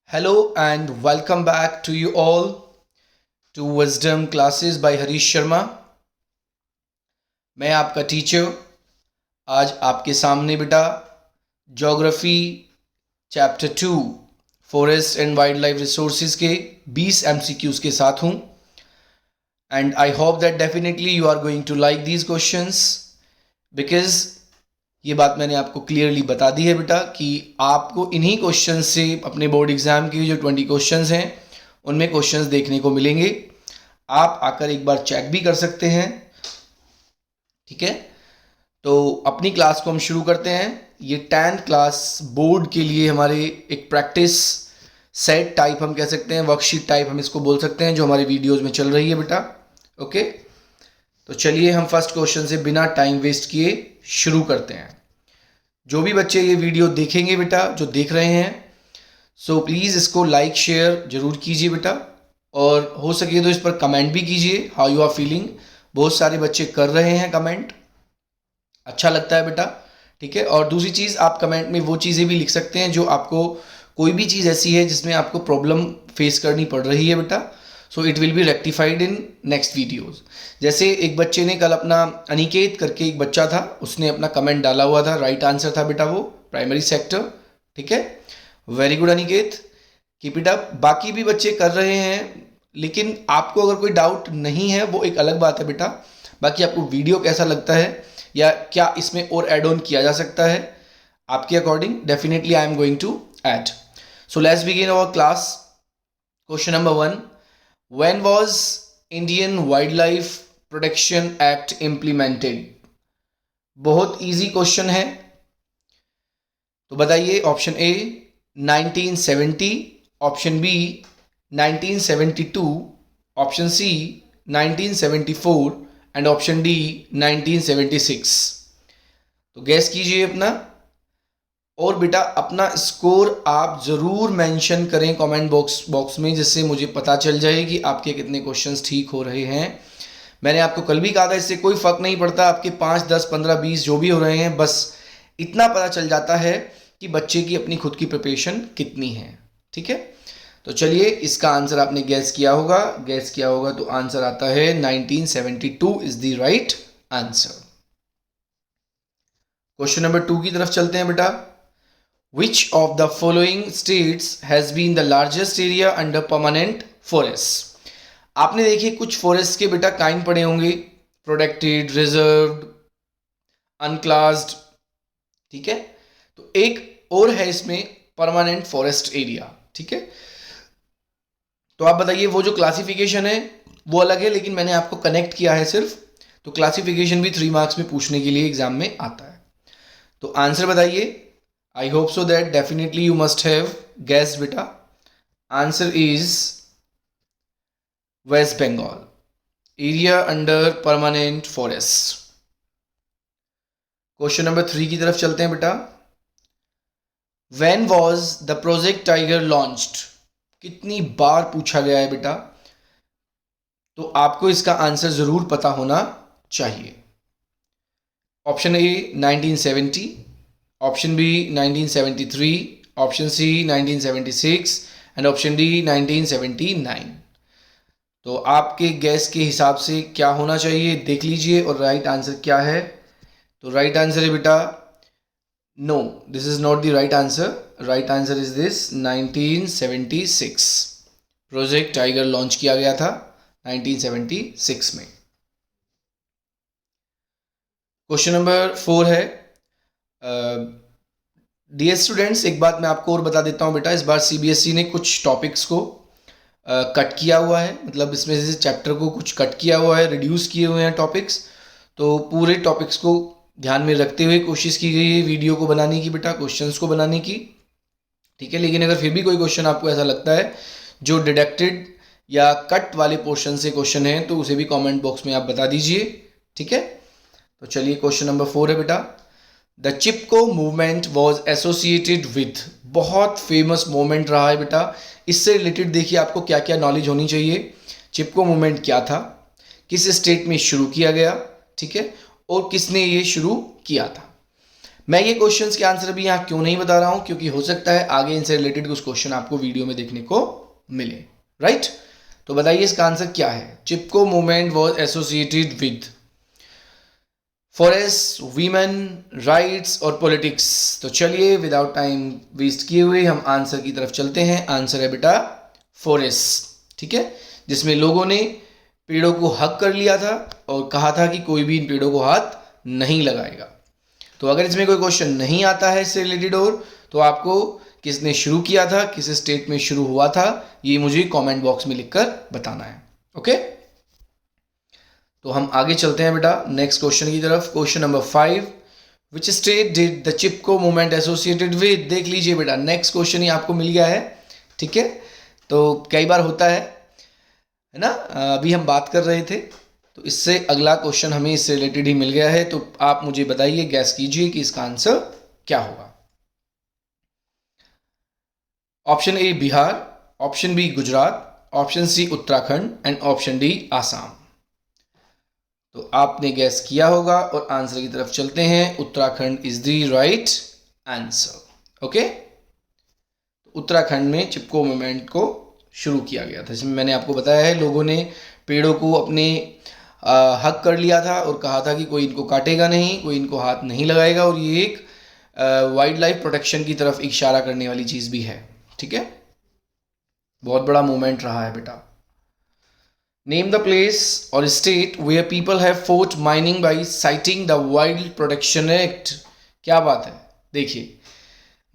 Hello and welcome back to you all to Wisdom Classes by Harish Sharma. मैं आपका teacher आज आपके सामने बेटा geography chapter 2 forest and wild life resources के 20 MCQs के साथ हूँ and I hope that definitely you are going to like these questions because ये बात मैंने आपको क्लियरली बता दी है बेटा कि आपको इन्हीं क्वेश्चन से अपने बोर्ड एग्जाम के जो 20 क्वेश्चंस हैं उनमें क्वेश्चंस देखने को मिलेंगे। आप आकर एक बार चेक भी कर सकते हैं। ठीक है, तो अपनी क्लास को हम शुरू करते हैं। ये 10th क्लास बोर्ड के लिए हमारे एक प्रैक्टिस सेट टाइप हम कह सकते हैं, वर्कशीट टाइप हम इसको बोल सकते हैं, जो हमारे वीडियोज़ में चल रही है बेटा। ओके, तो चलिए हम फर्स्ट क्वेश्चन से बिना टाइम वेस्ट किए शुरू करते हैं। जो भी बच्चे ये वीडियो देखेंगे बेटा, जो देख रहे हैं, सो प्लीज़ इसको लाइक शेयर जरूर कीजिए बेटा, और हो सके तो इस पर कमेंट भी कीजिए हाउ यू आर फीलिंग। बहुत सारे बच्चे कर रहे हैं कमेंट, अच्छा लगता है बेटा। ठीक है, और दूसरी चीज़, आप कमेंट में वो चीज़ें भी लिख सकते हैं जो आपको, कोई भी चीज़ ऐसी है जिसमें आपको प्रॉब्लम फेस करनी पड़ रही है बेटा, so it will be rectified in next videos. जैसे एक बच्चे ने कल अपना, अनिकेत करके एक बच्चा था, उसने अपना कमेंट डाला हुआ था, राइट आंसर था बेटा वो प्राइमरी सेक्टर। ठीक है, very good Aniket, keep it up. बाकी भी बच्चे कर रहे हैं, लेकिन आपको अगर कोई डाउट नहीं है वो एक अलग बात है बेटा। बाकी आपको वीडियो कैसा लगता है या क्या इसमें और एड ऑन किया जा सकता है आपके according, definitely I am going to add. So let's begin our class. Question number 1, when was Indian wildlife protection act implemented? बहुत इजी क्वेश्चन है, तो बताइए। Option A 1970, option B 1972, option C 1974 and option D 1976। तो gas कीजिए अपना, और बेटा अपना स्कोर आप ज़रूर मेंशन करें कमेंट बॉक्स में, जिससे मुझे पता चल जाए कि आपके कितने क्वेश्चंस ठीक हो रहे हैं। मैंने आपको कल भी कहा था, इससे कोई फ़र्क नहीं पड़ता आपके 5, 10, 15, 20 जो भी हो रहे हैं, बस इतना पता चल जाता है कि बच्चे की अपनी खुद की प्रिपरेशन कितनी है। ठीक है, तो चलिए इसका आंसर आपने गैस किया होगा, तो आंसर आता है 1972 is the right answer. Question number 2 की तरफ चलते हैं बेटा। Which of the following states has been the largest area under permanent forest? आपने देखिए कुछ फॉरेस्ट के बेटा काइंड पड़े होंगे, प्रोटेक्टेड, रिजर्व्ड, अनक्लास्ड। ठीक है, तो एक और है इसमें परमानेंट फॉरेस्ट एरिया। ठीक है, तो आप बताइए, वो जो क्लासिफिकेशन है वो अलग है, लेकिन मैंने आपको कनेक्ट किया है सिर्फ, तो क्लासिफिकेशन भी 3 मार्क्स में पूछने के लिए एग्जाम में आता है। तो आंसर बताइए। I hope so that definitely you must have guessed beta. Answer is West Bengal, area under permanent forest. Question number 3 की तरफ चलते हैं बेटा। When was the project Tiger launched? कितनी बार पूछा गया है बेटा, तो आपको इसका आंसर जरूर पता होना चाहिए। Option A 1970, option B 1973, option C 1976 and option D 1979। तो आपके गैस के हिसाब से क्या होना चाहिए देख लीजिए, और राइट आंसर क्या है। तो राइट आंसर है बेटा, no, this is not the right answer. Right answer is this 1976। Project tiger launch किया गया था 1976 में। क्वेश्चन नंबर 4 है। डियर स्टूडेंट्स, एक बात मैं आपको और बता देता हूँ बेटा, इस बार CBSE ने कुछ टॉपिक्स को कट किया हुआ है, मतलब इसमें से चैप्टर को कुछ कट किया हुआ है, रिड्यूस किए हुए हैं टॉपिक्स। तो पूरे टॉपिक्स को ध्यान में रखते हुए कोशिश की गई है वीडियो को बनाने की बेटा, क्वेश्चंस को बनाने की। ठीक है, लेकिन अगर फिर भी कोई क्वेश्चन आपको ऐसा लगता है जो डिडक्टेड या कट वाले पोर्शन से क्वेश्चन है, तो उसे भी कॉमेंट बॉक्स में आप बता दीजिए। ठीक है, तो चलिए क्वेश्चन नंबर 4 है बेटा। The Chipko movement was associated with, बहुत फेमस मूवमेंट रहा है बेटा। इससे रिलेटेड देखिए आपको क्या क्या नॉलेज होनी चाहिए। चिपको मूवमेंट क्या था, किस स्टेट में शुरू किया गया, ठीक है, और किसने ये शुरू किया था। मैं ये क्वेश्चंस के आंसर भी यहाँ क्यों नहीं बता रहा हूँ, क्योंकि हो सकता है आगे इनसे रिलेटेड कुछ क्वेश्चन आपको वीडियो में देखने को मिले, राइट। तो बताइए इसका आंसर क्या है। Chipko movement was associated with forest, women, rights और पॉलिटिक्स। तो चलिए विदाउट टाइम वेस्ट किए हुए हम आंसर की तरफ चलते हैं। आंसर है बेटा फॉरेस्ट, ठीक है, जिसमें लोगों ने पेड़ों को हक कर लिया था और कहा था कि कोई भी इन पेड़ों को हाथ नहीं लगाएगा। तो अगर इसमें कोई क्वेश्चन नहीं आता है इससे रिलेटेड और, तो आपको किसने शुरू किया था, किस स्टेट में शुरू हुआ था, ये मुझे कमेंट बॉक्स में लिखकर बताना है। ओके, तो हम आगे चलते हैं बेटा नेक्स्ट क्वेश्चन की तरफ। Question number 5, which state did the Chipko movement associated with. देख लीजिए बेटा नेक्स्ट क्वेश्चन ही आपको मिल गया है, ठीक है। तो कई बार होता है ना, अभी हम बात कर रहे थे तो इससे अगला क्वेश्चन हमें इससे रिलेटेड ही मिल गया है। तो आप मुझे बताइए, गैस कीजिए कि इसका आंसर क्या होगा। Option A Bihar, option B Gujarat, option C Uttarakhand and option D Assam. तो आपने गैस किया होगा और आंसर की तरफ चलते हैं। Uttarakhand is the right answer. Okay, Uttarakhand में चिपको मूवमेंट को शुरू किया गया था, जिसमें मैंने आपको बताया है लोगों ने पेड़ों को अपने हक कर लिया था और कहा था कि कोई इनको काटेगा नहीं, कोई इनको हाथ नहीं लगाएगा, और ये एक वाइल्ड लाइफ प्रोटेक्शन की तरफ इशारा करने वाली चीज़ भी है, ठीक है। बहुत बड़ा मूवमेंट रहा है बेटा। नेम द प्लेस और state where people have fought mining by citing the wild protection act. क्या बात है, देखिए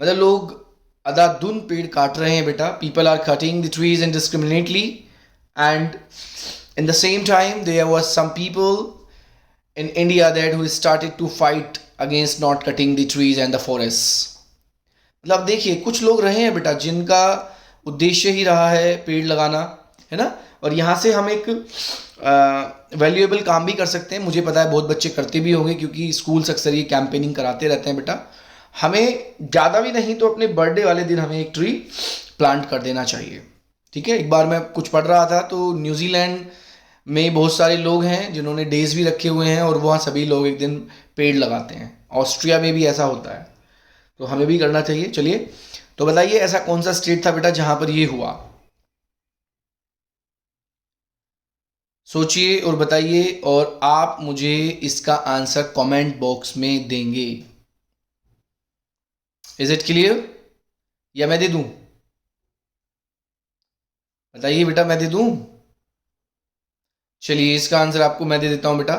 मतलब लोग अंधाधुंध पेड़ काट रहे हैं बेटा। People are cutting the trees indiscriminately and in the same time there was some people in India that who started to fight against not cutting the trees and the forests। मतलब देखिए कुछ लोग रहे हैं बेटा जिनका उद्देश्य ही रहा है पेड़ लगाना, है ना। और यहाँ से हम एक वैल्यूएबल काम भी कर सकते हैं। मुझे पता है बहुत बच्चे करते भी होंगे, क्योंकि स्कूल्स अक्सर ये कैंपेनिंग कराते रहते हैं बेटा। हमें ज़्यादा भी नहीं तो अपने बर्थडे वाले दिन हमें एक ट्री प्लांट कर देना चाहिए, ठीक है। एक बार मैं कुछ पढ़ रहा था तो न्यूजीलैंड में बहुत सारे लोग हैं जिन्होंने डेज भी रखे हुए हैं और वहाँ सभी लोग एक दिन पेड़ लगाते हैं। ऑस्ट्रिया में भी ऐसा होता है, तो हमें भी करना चाहिए। चलिए तो बताइए ऐसा कौन सा स्टेट था बेटा जहाँ पर ये हुआ। सोचिए और बताइए, और आप मुझे इसका आंसर कमेंट बॉक्स में देंगे। इज इट क्लियर, या मैं दे दूं? बताइए बेटा, मैं दे दूं? चलिए इसका आंसर आपको मैं दे देता हूं बेटा।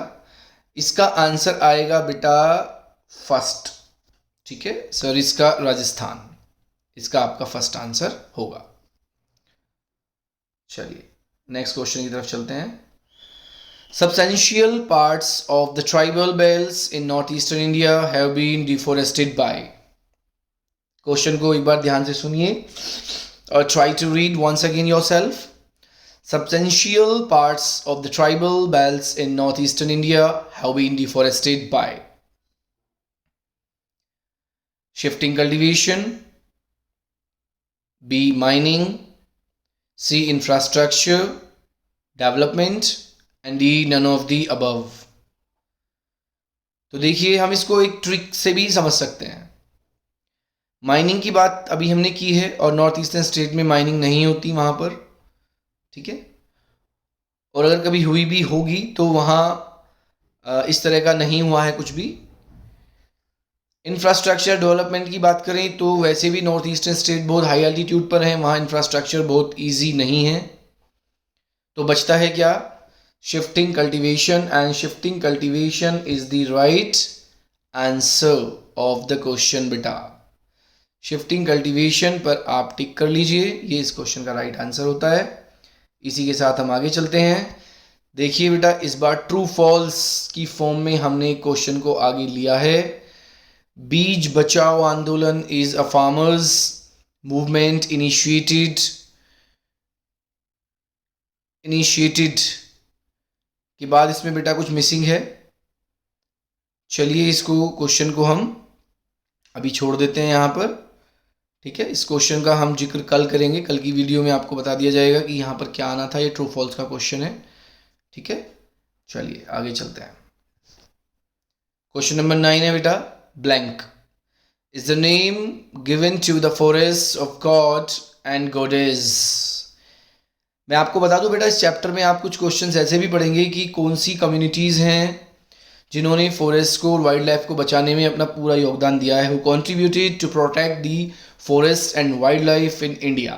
इसका आंसर आएगा बेटा फर्स्ट, ठीक है सर, इसका राजस्थान, इसका आपका फर्स्ट आंसर होगा। चलिए नेक्स्ट क्वेश्चन की तरफ चलते हैं। Substantial parts of the tribal belts in northeastern India have been deforested by। Question को एक बार ध्यान से सुनिए और try to read once again yourself। Substantial parts of the tribal belts in northeastern India have been deforested by shifting cultivation, B mining, C infrastructure development and D none of the above. तो देखिए हम इसको एक trick से भी समझ सकते हैं। माइनिंग की बात अभी हमने की है और नॉर्थ ईस्टर्न स्टेट में माइनिंग नहीं होती वहाँ पर, ठीक है। और अगर कभी हुई भी होगी तो वहाँ इस तरह का नहीं हुआ है कुछ भी। इंफ्रास्ट्रक्चर डेवलपमेंट की बात करें तो वैसे भी नॉर्थ ईस्टर्न स्टेट बहुत हाई एल्टीट्यूड पर है, वहाँ इंफ्रास्ट्रक्चर बहुत ईजी नहीं है। तो बचता है क्या? Shifting cultivation, and shifting cultivation is the right answer of the question बेटा। Shifting cultivation पर आप टिक कर लीजिए, ये इस क्वेश्चन का राइट आंसर होता है। इसी के साथ हम आगे चलते हैं। देखिए बेटा इस बार ट्रू फॉल्स की फॉर्म में हमने क्वेश्चन को आगे लिया है। बीज बचाओ आंदोलन is a farmers movement initiated के बाद इसमें बेटा कुछ मिसिंग है। चलिए इसको क्वेश्चन को हम अभी छोड़ देते हैं यहाँ पर, ठीक है। इस क्वेश्चन का हम जिक्र कल करेंगे, कल की वीडियो में आपको बता दिया जाएगा कि यहाँ पर क्या आना था। ये ट्रू फॉल्स का क्वेश्चन है, ठीक है। चलिए आगे चलते हैं। क्वेश्चन नंबर 9 है बेटा blank. Is the name given to the forest of god and goddess. मैं आपको बता दूं बेटा, इस चैप्टर में आप कुछ क्वेश्चंस ऐसे भी पढ़ेंगे कि कौन सी कम्युनिटीज़ हैं जिन्होंने फॉरेस्ट को और वाइल्ड लाइफ को बचाने में अपना पूरा योगदान दिया है, who contributed to protect the forest and wild life in India.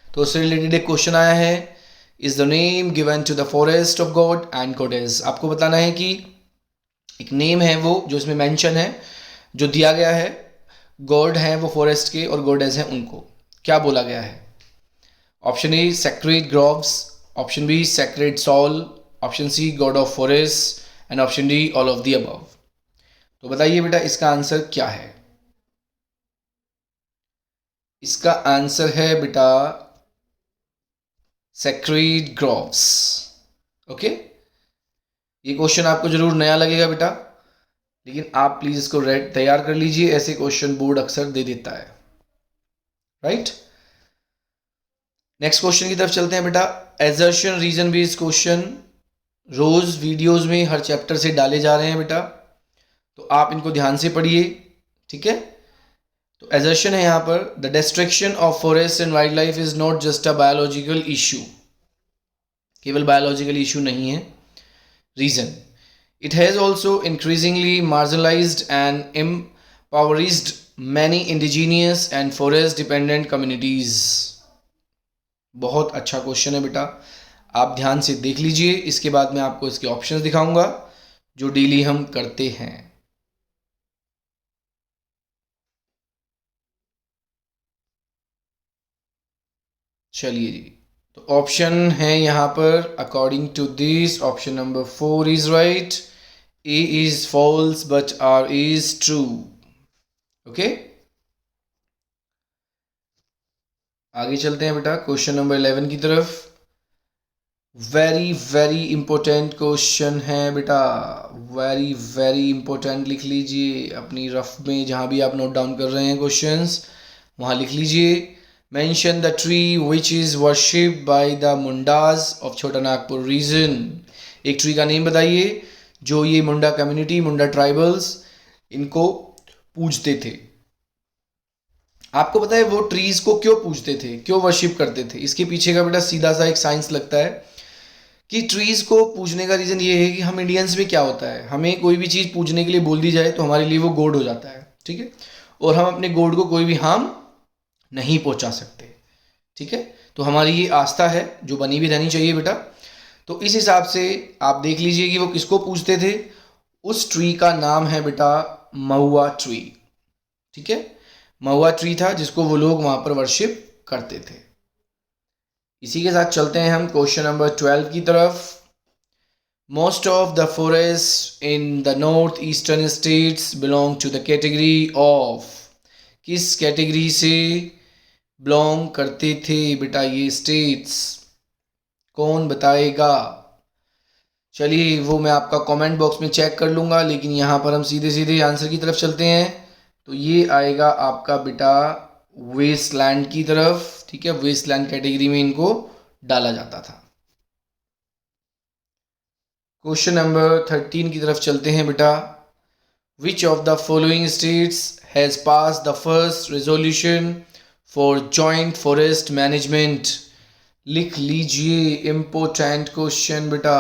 तो उससे रिलेटेड एक क्वेश्चन आया है, is the name given to the forest of god and goddess. आपको बताना है कि एक नेम है वो जो इसमें मेंशन है, जो दिया गया है, गॉड हैं वो फॉरेस्ट के और गॉडेस हैं उनको, क्या बोला गया है। Option A sacred groves, option B sacred soul, option C god of forest and option D all of the above. तो बताइए बेटा इसका आंसर क्या है। इसका आंसर है बेटा सेक्रेड ग्रोव्स। ओके, ये क्वेश्चन आपको जरूर नया लगेगा बेटा, लेकिन आप प्लीज इसको रेड तैयार कर लीजिए, ऐसे क्वेश्चन बोर्ड अक्सर दे देता है। राइट, नेक्स्ट क्वेश्चन की तरफ चलते हैं बेटा। एजर्शन रीजन बेस्ड क्वेश्चन रोज वीडियोस में हर चैप्टर से डाले जा रहे हैं बेटा, तो आप इनको ध्यान से पढ़िए, ठीक है। तो एजर्शन है यहाँ पर, the destruction of forest and wild life is not just a biological issue, केवल बायोलॉजिकल इशू नहीं है। Reason, it has also increasingly marginalized and impoverished many indigenous and forest dependent communities। बहुत अच्छा क्वेश्चन है बेटा, आप ध्यान से देख लीजिए, इसके बाद मैं आपको इसके ऑप्शंस दिखाऊंगा जो डेली हम करते हैं। चलिए जी, तो ऑप्शन है यहाँ पर according to this, option number 4 is right, A is false but R is true। Okay, आगे चलते हैं बेटा क्वेश्चन नंबर 11 की तरफ। वेरी वेरी इंपॉर्टेंट क्वेश्चन है बेटा, वेरी वेरी इंपॉर्टेंट, लिख लीजिए अपनी रफ में, जहां भी आप नोट डाउन कर रहे हैं क्वेश्चंस वहां लिख लीजिए। Mention the tree which is worshipped by the Mundas of छोटा नागपुर रीजन। एक ट्री का नेम बताइए जो ये मुंडा कम्युनिटी, मुंडा ट्राइबल्स इनको पूजते थे। आपको पता है वो ट्रीज को क्यों पूजते थे, क्यों वर्शिप करते थे? इसके पीछे का बेटा सीधा सा एक साइंस लगता है कि ट्रीज को पूजने का रीजन ये है कि हम इंडियंस में क्या होता है, हमें कोई भी चीज पूजने के लिए बोल दी जाए तो हमारे लिए वो गॉड हो जाता है, ठीक है, और हम अपने गॉड को कोई भी हार्म नहीं पहुंचा सकते, ठीक है। तो हमारी ये आस्था है जो बनी भी रहनी चाहिए बेटा। तो इस हिसाब से आप देख लीजिए कि वो किसको पूजते थे। उस ट्री का नाम है बेटा महुआ ट्री, ठीक है, महुआ ट्री था जिसको वो लोग वहां पर वर्शिप करते थे। इसी के साथ चलते हैं हम क्वेश्चन नंबर 12 की तरफ। Most of the forest in the north eastern states belong to the category of, किस कैटेगरी से बिलोंग करते थे बेटा ये स्टेट्स, कौन बताएगा? चलिए वो मैं आपका कमेंट बॉक्स में चेक कर लूँगा, लेकिन यहाँ पर हम सीधे सीधे आंसर की तरफ चलते हैं। तो ये आएगा आपका बेटा वेस्टलैंड की तरफ, ठीक है, वेस्टलैंड कैटेगरी में इनको डाला जाता था। क्वेश्चन नंबर 13 की तरफ चलते हैं बेटा। Which of the following states has pass the first resolution for joint forest management? लिख लीजिए, इम्पोर्टेंट क्वेश्चन बेटा।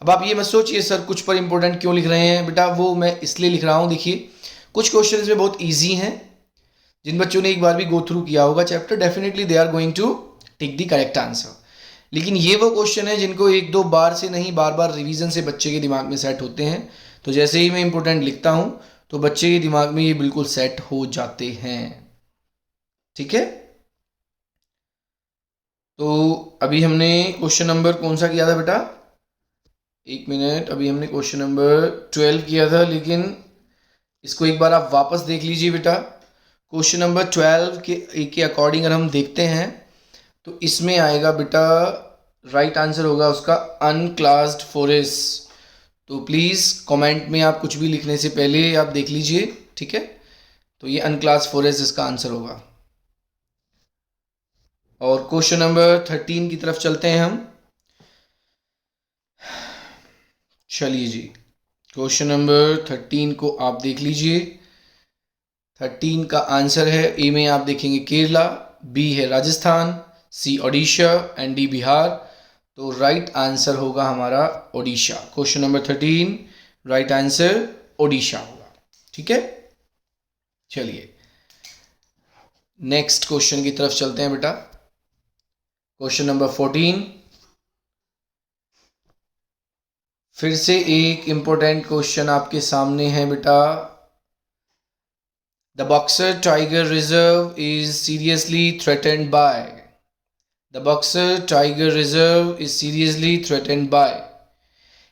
अब आप ये मत सोचिए सर कुछ पर इंपॉर्टेंट क्यों लिख रहे हैं बेटा, वो मैं इसलिए लिख रहा हूँ, देखिए कुछ क्वेश्चन इसमें बहुत इजी हैं, जिन बच्चों ने एक बार भी गो थ्रू किया होगा chapter, definitely they are going to take the correct answer. लेकिन ये वो क्वेश्चन है जिनको एक दो बार से नहीं, बार बार रिवीजन से बच्चे के दिमाग में सेट होते हैं। तो जैसे ही मैं इंपॉर्टेंट लिखता हूँ तो बच्चे के दिमाग में ये बिल्कुल सेट हो जाते हैं, ठीक है। तो अभी हमने क्वेश्चन नंबर कौन सा किया था बेटा, एक मिनट, अभी हमने क्वेश्चन नंबर 12 किया था, लेकिन इसको एक बार आप वापस देख लीजिए बेटा। क्वेश्चन नंबर 12 के अकॉर्डिंग अगर हम देखते हैं तो इसमें आएगा बेटा, राइट आंसर होगा उसका अनक्लास्ड फॉरेस्ट। तो प्लीज़ कमेंट में आप कुछ भी लिखने से पहले आप देख लीजिए, ठीक है। तो ये अनक्लास्ड फॉरेस्ट इसका आंसर होगा। और क्वेश्चन नंबर 13 की तरफ चलते हैं हम। चलिए जी, क्वेश्चन नंबर 13 को आप देख लीजिए। 13 का आंसर है, ए में आप देखेंगे केरला, बी है राजस्थान, सी ओडिशा एंड डी बिहार। तो राइट आंसर होगा हमारा Odisha. Question number 13 right answer Odisha होगा। ठीक है, चलिए नेक्स्ट क्वेश्चन की तरफ चलते हैं बेटा। क्वेश्चन नंबर 14, फिर से एक इंपॉर्टेंट क्वेश्चन आपके सामने है बेटा। The Buxar tiger reserve is seriously threatened by. The Buxar tiger reserve is seriously threatened by.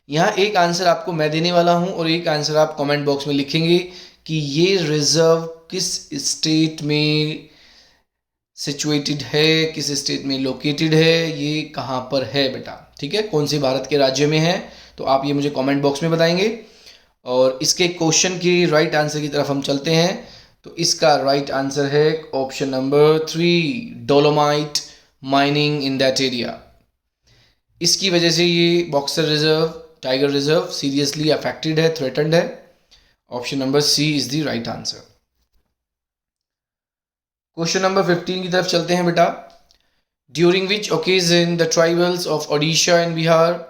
यहाँ एक आंसर आपको मैं देने वाला हूँ और एक आंसर आप कमेंट बॉक्स में लिखेंगे कि ये रिजर्व किस स्टेट में सिचुएटेड है, किस स्टेट में लोकेटेड है, ये कहाँ पर है बेटा। ठीक है, कौन से भारत के राज्य में है, तो आप ये मुझे कमेंट बॉक्स में बताएंगे। और इसके क्वेश्चन की राइट आंसर की तरफ हम चलते हैं। तो इसका राइट आंसर है option number 3, dolomite mining in that area. इसकी वजह से ये Buxar reserve, tiger reserve seriously affected है, थ्रेटन्ड है। Option number C is the right answer. Question number 15 की तरफ चलते हैं बेटा। During which occasion the tribals of Odisha and Bihar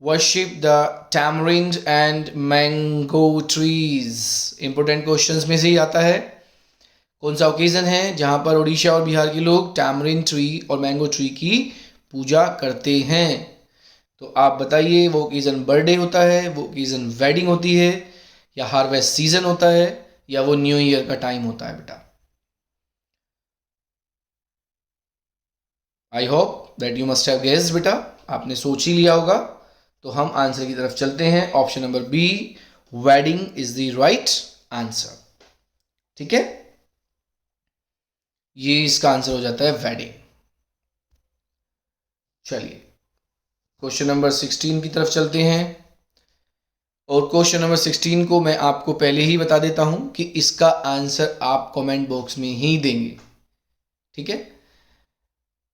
worship the tamarind and mango trees. Important questions में से ही आता है। कौन सा ओकेजन है जहां पर ओडिशा और बिहार के लोग टैमरिंड ट्री और मैंगो ट्री की पूजा करते हैं? तो आप बताइए, वो ओकेजन बर्थडे होता है, वो ओकेजन वेडिंग होती है, या हार्वेस्ट सीजन होता है, या वो न्यू ईयर का टाइम होता है बेटा? आई hope that you must have guessed बेटा, आपने सोच ही लिया होगा। तो हम आंसर की तरफ चलते हैं। Option number B, wedding is the right answer. ठीक है, ये इसका आंसर हो जाता है वेडिंग। चलिए क्वेश्चन नंबर 16 की तरफ चलते हैं। और क्वेश्चन नंबर 16 को मैं आपको पहले ही बता देता हूं कि इसका आंसर आप कमेंट बॉक्स में ही देंगे। ठीक है,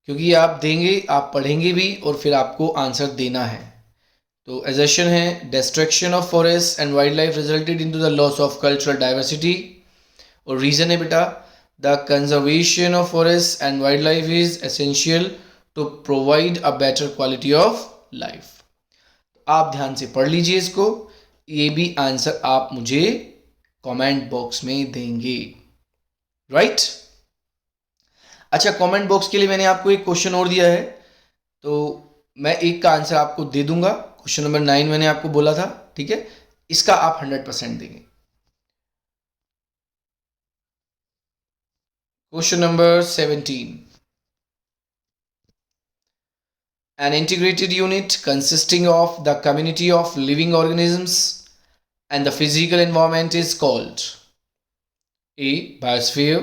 क्योंकि आप देंगे, आप पढ़ेंगे भी और फिर आपको आंसर देना है। तो एजर्शन है, destruction of forest and wild life resulted into the loss of cultural diversity. और रीजन है बेटा, the conservation of forest and wild life is essential to provide a better quality of life. आप ध्यान से पढ़ लीजिए इसको, ये भी आंसर आप मुझे कमेंट बॉक्स में देंगे। राइट? अच्छा, कमेंट बॉक्स के लिए मैंने आपको एक क्वेश्चन और दिया है, तो मैं एक का आंसर आपको दे दूंगा। क्वेश्चन नंबर 9 मैंने आपको बोला था। ठीक है, इसका आप 100% देंगे। Question number 17, an integrated unit consisting of the community of living organisms and the physical environment is called A, biosphere,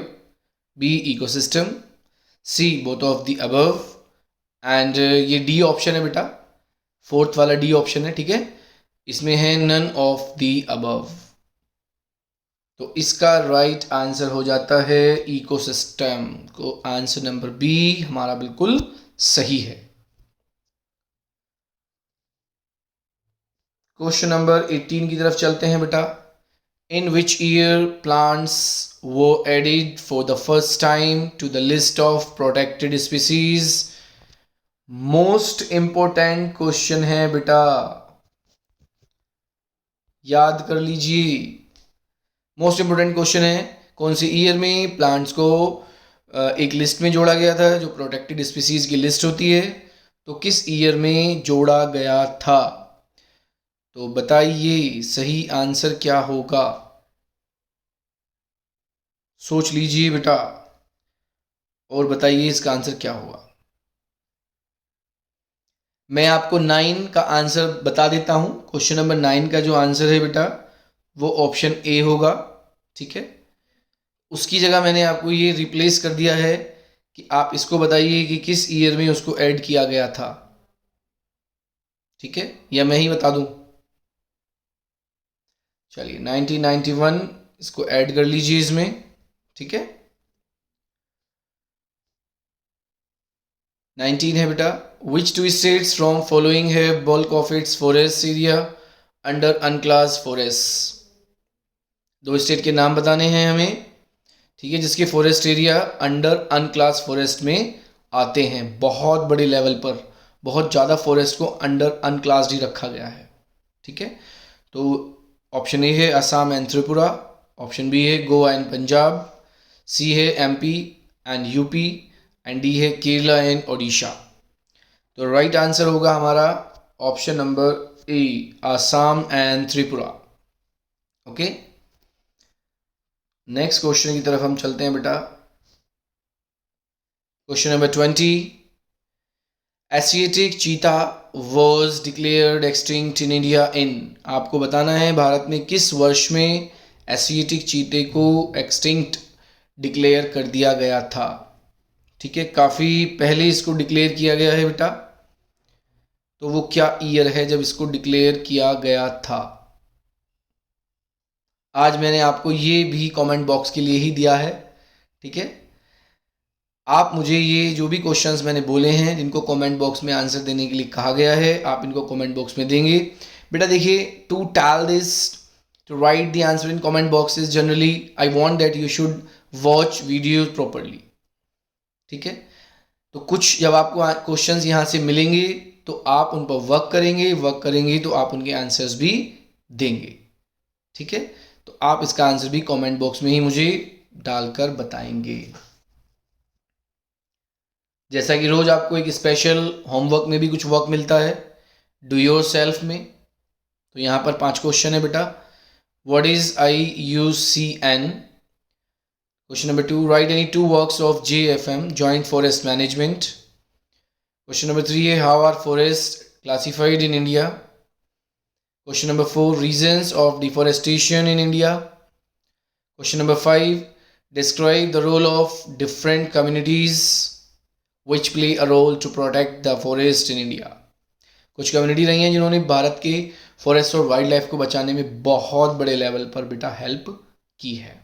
B, ecosystem, C, both of the above and ये D ऑप्शन है बेटा, फोर्थ वाला D option है। ठीक है, इसमें है none of the above। तो इसका राइट आंसर हो जाता है इकोसिस्टम। को आंसर नंबर बी हमारा बिल्कुल सही है। क्वेश्चन नंबर 18 की तरफ चलते हैं बेटा। In which year plants were added for the first time to the list of protected species? Most important question है बेटा, याद कर लीजिए। मोस्ट इंपोर्टेंट क्वेश्चन है, कौन सी ईयर में प्लांट्स को एक लिस्ट में जोड़ा गया था, जो प्रोटेक्टेड स्पीसीज की लिस्ट होती है, तो किस ईयर में जोड़ा गया था? तो बताइए सही आंसर क्या होगा, सोच लीजिए बेटा और बताइए इसका आंसर क्या होगा। मैं आपको 9 का आंसर बता देता हूं। क्वेश्चन नंबर 9 का जो आंसर है बेटा, वो ऑप्शन ए होगा। ठीक है, उसकी जगह मैंने आपको ये रिप्लेस कर दिया है कि आप इसको बताइए कि किस ईयर में उसको ऐड किया गया था। ठीक है, या मैं ही बता दूं? चलिए 1991 इसको ऐड कर लीजिए इसमें। ठीक है, 19 है बेटा। Which two states from following है bulk of its forest area under unclassed forest? 2 state के नाम बताने हैं हमें, ठीक है, जिसके forest area under unclassed forest में आते हैं। बहुत बड़े लेवल पर बहुत ज़्यादा फॉरेस्ट को अंडर अनक्लास्ड ही रखा गया है, ठीक है। तो ऑप्शन ए है Assam and Tripura, option B है गोवा एंड पंजाब, सी है MP and UP and D है केरला एंड ओडिशा। तो राइट आंसर होगा हमारा option number A, Assam and Tripura. Okay, next question की तरफ हम चलते हैं बेटा। Question number 20, Asiatic cheetah was declared extinct in India in. आपको बताना है भारत में किस वर्ष में एशियाटिक चीते को एक्सटिंक्ट डिक्लेयर कर दिया गया था, ठीक है। काफ़ी पहले इसको डिक्लेयर किया गया है बेटा, तो वो क्या ईयर है जब इसको डिक्लेयर किया गया था। आज मैंने आपको ये भी कमेंट बॉक्स के लिए ही दिया है, ठीक है। आप मुझे ये जो भी क्वेश्चंस मैंने बोले हैं जिनको कमेंट बॉक्स में आंसर देने के लिए कहा गया है, आप इनको कमेंट बॉक्स में देंगे बेटा। देखिए, to tell this, to write the answer in comment boxes, generally I want that you should watch video properly, ठीक है। तो कुछ जब आपको क्वेश्चंस यहाँ से मिलेंगे तो आप उन पर वर्क करेंगे तो आप उनके आंसर्स भी देंगे, ठीक है। तो आप इसका आंसर भी कमेंट बॉक्स में ही मुझे डालकर बताएंगे। जैसा कि रोज आपको एक स्पेशल होमवर्क में भी कुछ वर्क मिलता है डू योर सेल्फ में, तो यहाँ पर 5 क्वेश्चन है बेटा। What is IUCN? Question number 2, write any 2 works of JFM, joint forest management. Question number 3 है how are forest classified in India. Question number 4, reasons of deforestation in India. Question number 5, describe the role of different communities which play a role to protect the forest in India। कुछ community रही हैं जिन्होंने भारत के forest और wild life को बचाने में बहुत बड़े लेवल पर बेटा हेल्प की है,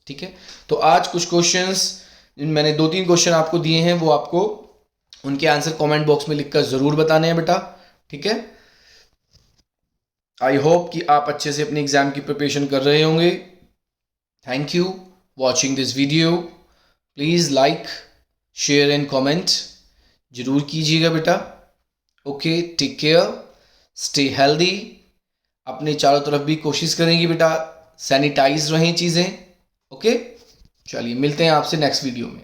ठीक है। तो आज कुछ क्वेश्चंस मैंने 2-3 क्वेश्चन आपको दिए हैं, वो आपको उनके आंसर कमेंट बॉक्स में लिखकर ज़रूर बताने हैं बेटा, ठीक है। आई होप कि आप अच्छे से अपने एग्जाम की प्रिपरेशन कर रहे होंगे। Thank you watching this video. Please like, share and comment जरूर कीजिएगा बेटा। Okay, take care, stay healthy. अपने चारों तरफ भी कोशिश करेंगे बेटा सैनिटाइज रहें चीज़ें। ओके, चलिए मिलते हैं आपसे नेक्स्ट वीडियो में।